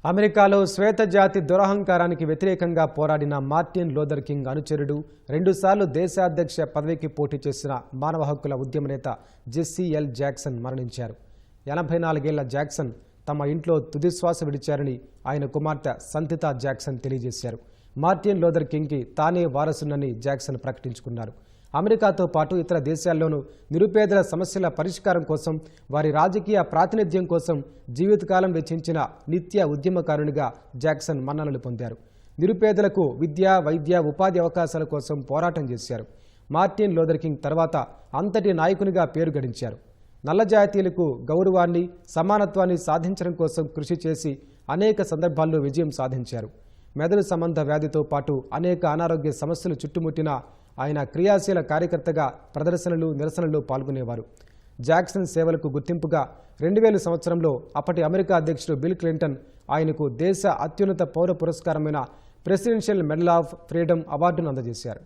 అమెరికాలో శ్వేత జాతి దురహంకారానికి వ్యతిరేకంగా పోరాడిన మార్టిన్ లూథర్ కింగ్ అనుచరుడు రెండుసార్లు దేశాధ్యక్ష పదవికి పోటీ చేసిన మానవ హక్కుల ఉద్యమ నేత జెస్సీ ఎల్ జాక్సన్ మరణించారు. 84 ఏళ్ల జాక్సన్ తమ ఇంట్లో తుదిశ్వాస విడిచారని ఆయన కుమార్తె సంతితా జాక్సన్ తెలియజేశారు. మార్టిన్ లూథర్ కింగ్కి తానే వారసునని జాక్సన్ ప్రకటించుకున్నారు. అమెరికాతో పాటు ఇతర దేశాల్లోనూ నిరుపేదల సమస్యల పరిష్కారం కోసం, వారి రాజకీయ ప్రాతినిధ్యం కోసం జీవితకాలం వెచ్చించిన నిత్య ఉద్యమకారునిగా జాక్సన్ మన్ననలు పొందారు. నిరుపేదలకు విద్య, వైద్య, ఉపాధి అవకాశాల కోసం పోరాటం చేశారు. మార్టిన్ లూథర్ కింగ్ తర్వాత అంతటి నాయకునిగా పేరు గడించారు. నల్ల జాతీయులకు గౌరవాన్ని, సమానత్వాన్ని సాధించడం కోసం కృషి చేసి అనేక సందర్భాల్లో విజయం సాధించారు. మెదడు సంబంధ వ్యాధితో పాటు అనేక అనారోగ్య సమస్యలు చుట్టుముట్టిన ఆయన క్రియాశీల కార్యకర్తగా ప్రదర్శనలు, నిరసనలు పాల్గొనేవారు. జాక్సన్ సేవలకు గుర్తింపుగా 2000 సంవత్సరంలో అప్పటి అమెరికా అధ్యక్షుడు బిల్ క్లింటన్ ఆయనకు దేశ అత్యున్నత పౌర పురస్కారమైన ప్రెసిడెన్షియల్ మెడల్ ఆఫ్ ఫ్రీడమ్ అవార్డును అందజేశారు.